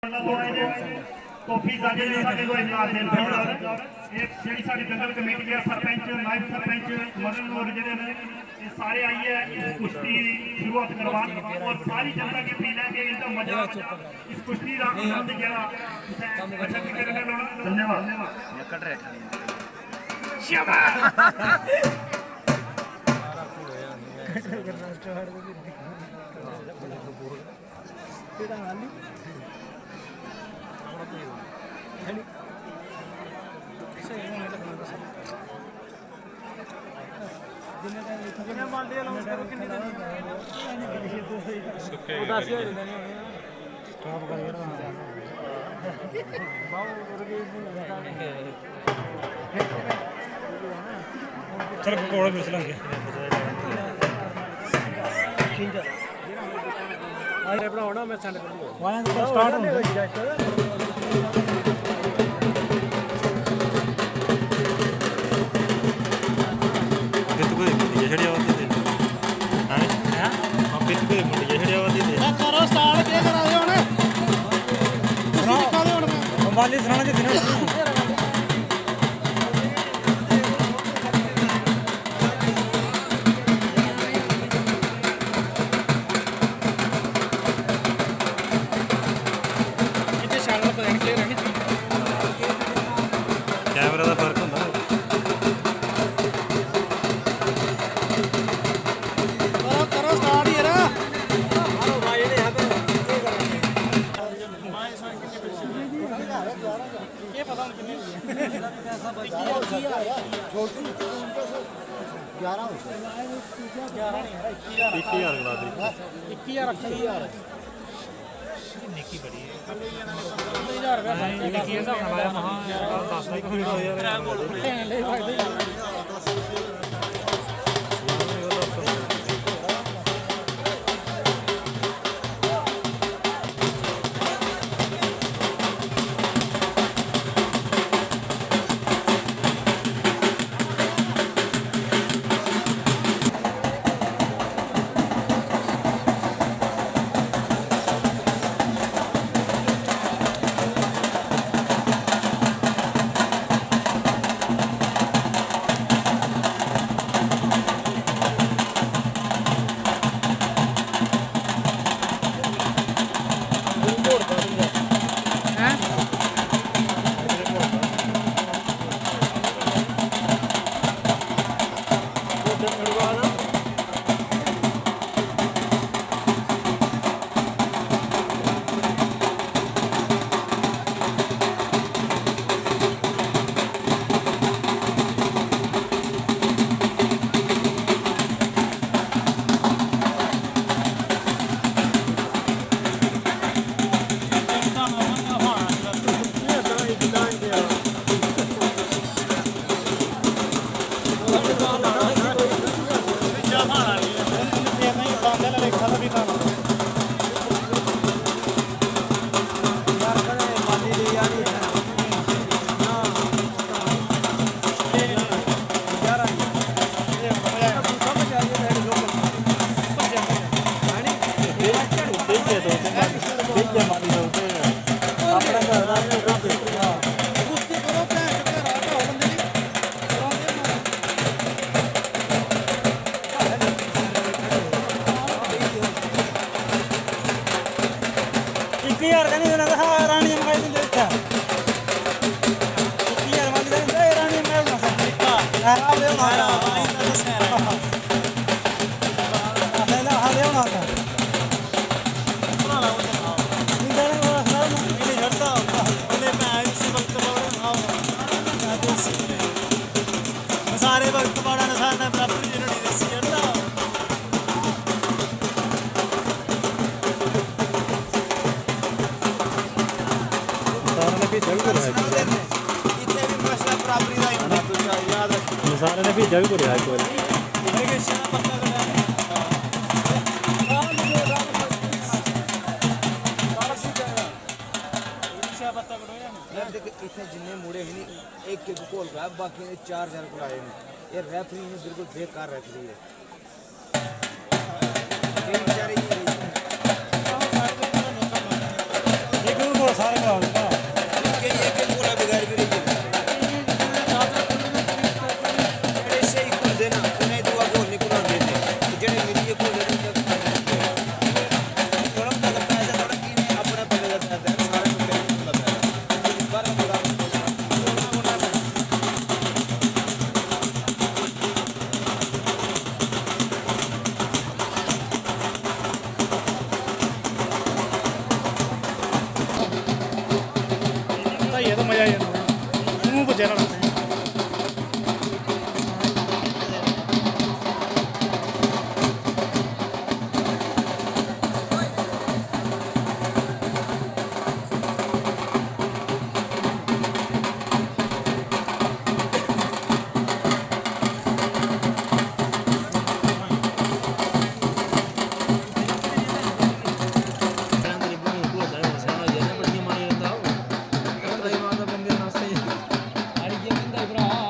coffee साडे साडे को इमदाद दे एक जेडी साडी दंगल कमेटी है सरपंच नायब सरपंच मदन और जेडे ने ये सारे आई है इस कुश्ती शुरुआत करवान और सारी जनता की अपील है कि इनका मजा इस कुश्ती का आनंद जरा अच्छा तरीके से लेना धन्यवाद कट रहे शाबाश चल पकौड़े मिस लेंगे बनाना मैं सेंड कर दूंगा वहां तो स्टार्ट हो वाली सुनाना चाहिए कैमरा का फर्क होता करो स्टार्ट ही है ये पता नहीं कितने 11 निकी बड़ी है 1000 रुपया निकी हिसाब ਨਾਲ ਆਇਆ ਮਹਾ 10 ਦਾ ਕੋਈ ਹੋ ਯਾਰ ले भाई सारे वक्त बड़ा नसाना बराबर जिन्होंने दसी है सारे भी जग कर रहा है इतने भी मसला बराबरी का ही होना तो याद रखो सारे ने भी जग कर रहा है कोई इरिगेशन पक्का कर रहा है इतने जिन्ने मुड़े ही नहीं एक के गोल रहा बाकी ने 4 जन को आए हैं ये रेफरी ने बिल्कुल बेकार रेफरी है ये बेचारे ਮਜ਼ਾ ਆ ਜਾਂਦਾ ਮੂੰਹ ਪੁੱਛਿਆ ਨਾਲ ਅੜੀ ਜੇ ਬੰਦਾ ਭਰਾ